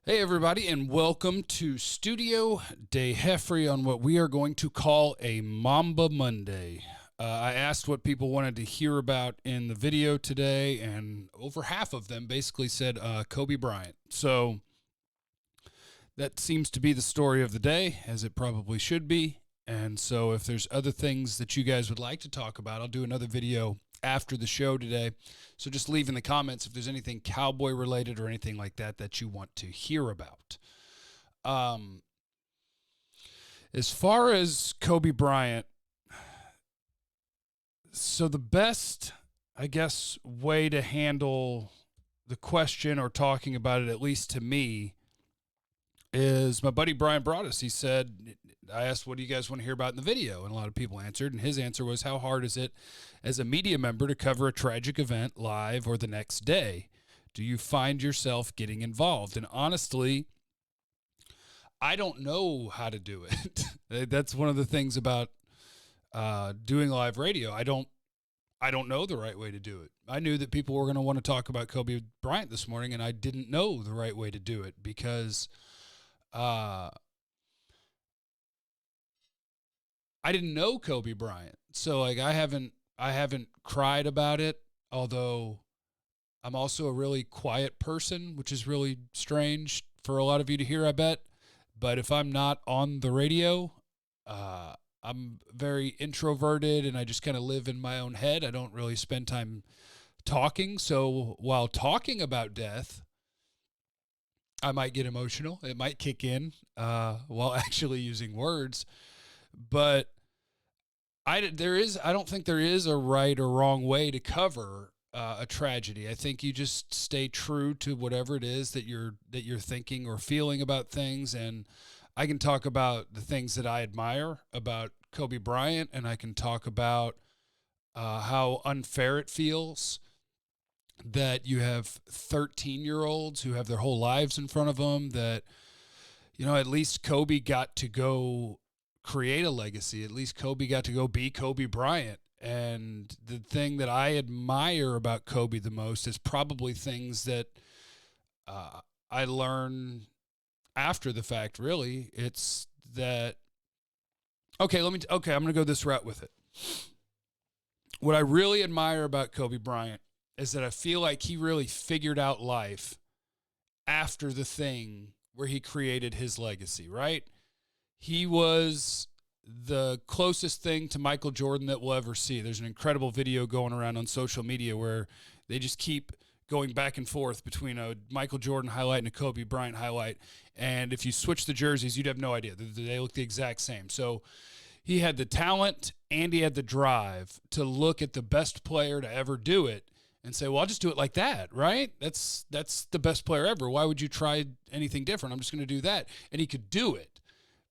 Hey everybody, and welcome to Studio De Heffrey on what we are going to call a Mamba Monday. I asked what people wanted to hear about in the video today, and over half of them basically said Kobe Bryant. So that seems to be the story of the day, as it probably should be. And so if there's other things that you guys would like to talk about, I'll do another video after the show today. So just leave in the comments if there's anything cowboy related or anything like that that you want to hear about. As far as Kobe Bryant, so the best, I guess, way to handle the question or talking about it, at least to me, is my buddy Brian Broaddus. He said, I asked, what do you guys want to hear about in the video? And a lot of people answered, and his answer was, how hard is it as a media member to cover a tragic event live or the next day? Do you find yourself getting involved? And honestly, I don't know how to do it. That's one of the things about doing live radio. I don't know the right way to do it. I knew that people were going to want to talk about Kobe Bryant this morning, and I didn't know the right way to do it because I didn't know Kobe Bryant. So like I haven't cried about it, although I'm also a really quiet person, which is really strange for a lot of you to hear, I bet. But if I'm not on the radio, I'm very introverted and I just kind of live in my own head. I don't really spend time talking. So while talking about death, I might get emotional. It might kick in while actually using words. But I don't think there is a right or wrong way to cover a tragedy. I think you just stay true to whatever it is that you're thinking or feeling about things. And I can talk about the things that I admire about Kobe Bryant, and I can talk about how unfair it feels that you have 13-year-olds who have their whole lives in front of them, that, you know, at least Kobe got to go create a legacy. At least Kobe got to go be Kobe Bryant. And the thing that I admire about Kobe the most is probably things that I learn after the fact, really. It's that, I'm going to go this route with it. What I really admire about Kobe Bryant is that I feel like he really figured out life after the thing where he created his legacy, right? He was the closest thing to Michael Jordan that we'll ever see. There's an incredible video going around on social media where they just keep going back and forth between a Michael Jordan highlight and a Kobe Bryant highlight. And if you switch the jerseys, you'd have no idea. They look the exact same. So he had the talent and he had the drive to look at the best player to ever do it and say, well, I'll just do it like that, right? That's the best player ever. Why would you try anything different? I'm just going to do that. And he could do it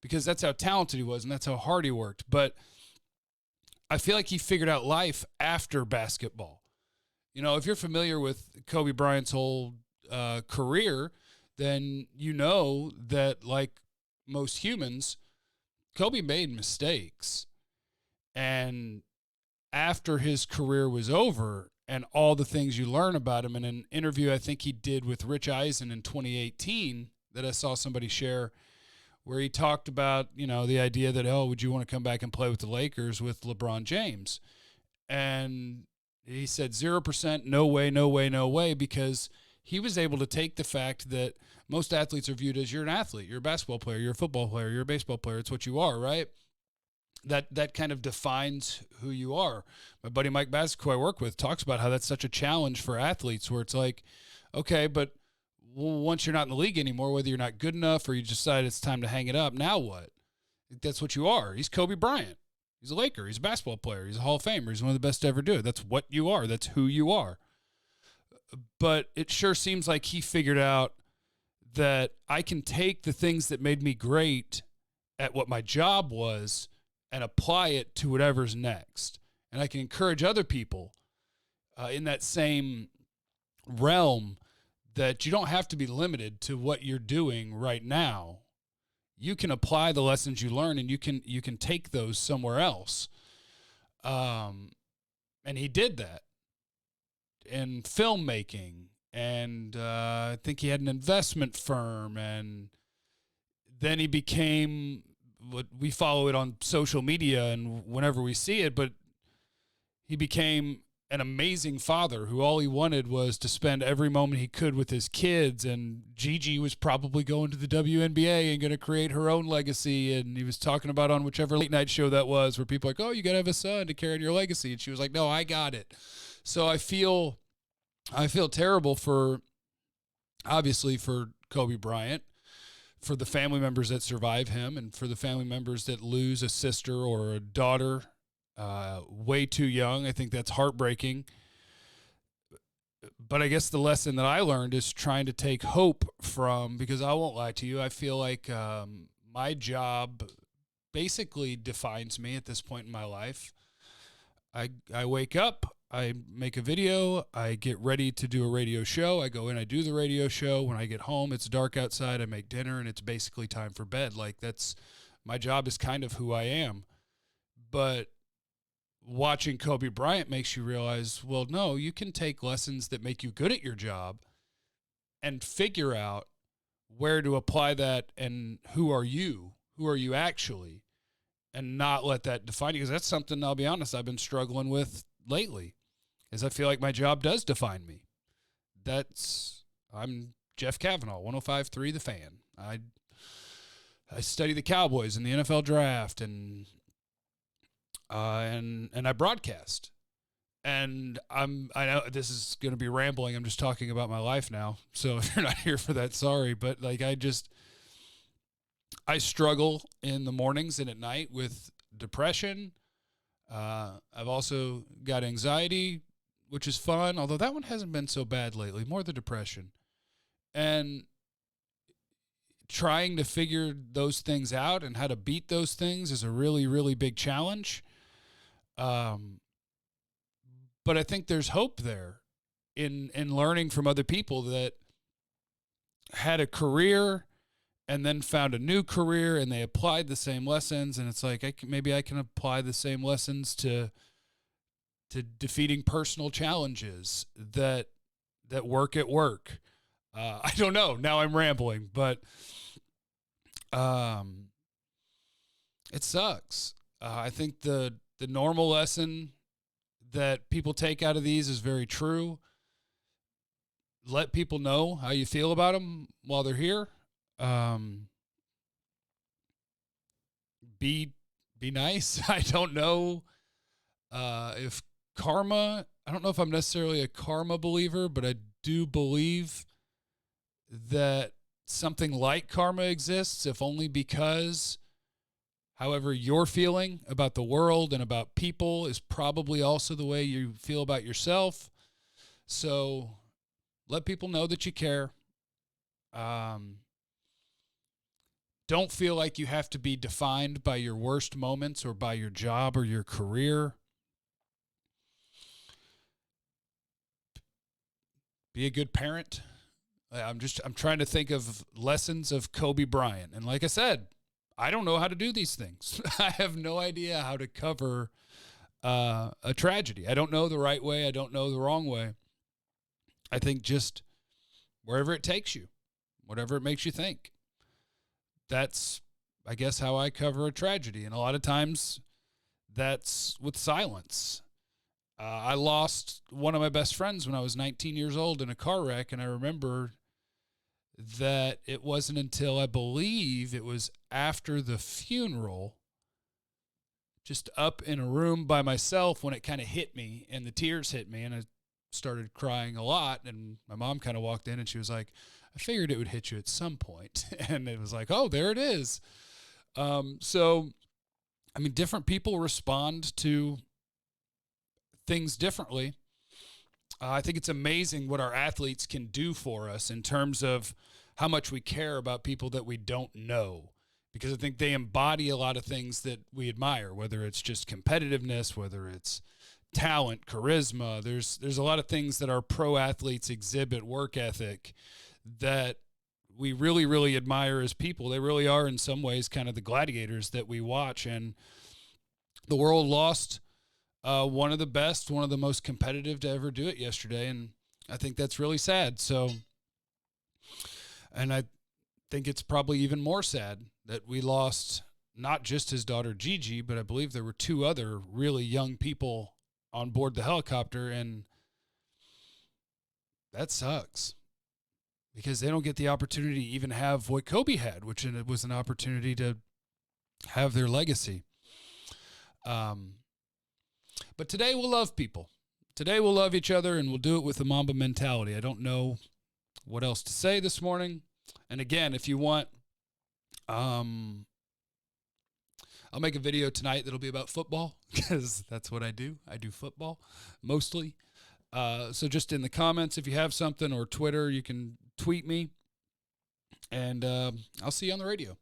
because that's how talented he was and that's how hard he worked. But I feel like he figured out life after basketball. You know, if you're familiar with Kobe Bryant's whole career, then you know that, like most humans, Kobe made mistakes. And after his career was over, and all the things you learn about him, in an interview I think he did with Rich Eisen in 2018 that I saw somebody share, where he talked about, you know, the idea that, oh, would you want to come back and play with the Lakers with LeBron James? And he said 0%, no way, no way, no way, because he was able to take the fact that most athletes are viewed as, you're an athlete, you're a basketball player, you're a football player, you're a baseball player, it's what you are, right? That kind of defines who you are. My buddy Mike Bassick, who I work with, talks about how that's such a challenge for athletes, where it's like, okay, but once you're not in the league anymore, whether you're not good enough or you decide it's time to hang it up, now what? That's what you are. He's Kobe Bryant. He's a Laker. He's a basketball player. He's a Hall of Famer. He's one of the best to ever do it. That's what you are. That's who you are. But it sure seems like he figured out that I can take the things that made me great at what my job was and apply it to whatever's next. And I can encourage other people in that same realm that you don't have to be limited to what you're doing right now. You can apply the lessons you learn, and you can take those somewhere else. And he did that in filmmaking, and I think he had an investment firm, and then he became what we follow it on social media and whenever we see it, but he became an amazing father who all he wanted was to spend every moment he could with his kids. And Gigi was probably going to the WNBA and going to create her own legacy. And he was talking about on whichever late night show that was, where people are like, oh, you got to have a son to carry on your legacy. And she was like, no, I got it. So I feel terrible for, obviously, for Kobe Bryant, for the family members that survive him, and for the family members that lose a sister or a daughter way too young. I think that's heartbreaking. But I guess the lesson that I learned is trying to take hope from, because I won't lie to you, I feel like my job basically defines me at this point in my life. I wake up, I make a video, I get ready to do a radio show, I go in, I do the radio show. When I get home, it's dark outside, I make dinner, and it's basically time for bed. Like, that's, my job is kind of who I am. But watching Kobe Bryant makes you realize, well, no, you can take lessons that make you good at your job and figure out where to apply that, and who are you? Who are you actually? And not let that define you, because that's something, I'll be honest, I've been struggling with lately, is I feel like my job does define me. I'm Jeff Kavanaugh, 105.3 The Fan. I study the Cowboys in the NFL draft, and I broadcast. And I know this is going to be rambling. I'm just talking about my life now. So if you're not here for that, sorry. But like, I struggle in the mornings and at night with depression. I've also got anxiety, which is fun, although that one hasn't been so bad lately, more the depression. And trying to figure those things out and how to beat those things is a really, really big challenge. But I think there's hope there in learning from other people that had a career and then found a new career, and they applied the same lessons. And it's like, maybe I can apply the same lessons to defeating personal challenges that work at work. I don't know. Now I'm rambling, but it sucks. I think the normal lesson that people take out of these is very true. Let people know how you feel about them while they're here. Be nice. I don't know if karma, I don't know if I'm necessarily a karma believer, but I do believe that something like karma exists, if only because however you're feeling about the world and about people is probably also the way you feel about yourself. So let people know that you care. Don't feel like you have to be defined by your worst moments or by your job or your career. Be a good parent. I'm trying to think of lessons of Kobe Bryant. And like I said, I don't know how to do these things. I have no idea how to cover a tragedy. I don't know the right way. I don't know the wrong way. I think just wherever it takes you, whatever it makes you think. That's, I guess, how I cover a tragedy. And a lot of times that's with silence. I lost one of my best friends when I was 19 years old in a car wreck, and I remember that it wasn't until, I believe it was after the funeral, just up in a room by myself, when it kind of hit me and the tears hit me, and I started crying a lot. And my mom kind of walked in and she was like, I figured it would hit you at some point. And it was like, oh, there it is. So, I mean, different people respond to things differently. I think it's amazing what our athletes can do for us in terms of how much we care about people that we don't know, because I think they embody a lot of things that we admire, whether it's just competitiveness, whether it's talent, charisma. There's a lot of things that our pro athletes exhibit, work ethic, that we really, really admire as people. They really are, in some ways, kind of the gladiators that we watch. And the world lost one of the best, one of the most competitive to ever do it yesterday. And I think that's really sad. So, and I think it's probably even more sad that we lost not just his daughter Gigi, but I believe there were two other really young people on board the helicopter, and that sucks because they don't get the opportunity to even have what Kobe had, which was an opportunity to have their legacy. But today we'll love people. Today we'll love each other, and we'll do it with the Mamba mentality. I don't know what else to say this morning. And again, if you want, I'll make a video tonight that'll be about football because that's what I do. I do football mostly. So just in the comments, if you have something, or Twitter, you can tweet me. And I'll see you on the radio.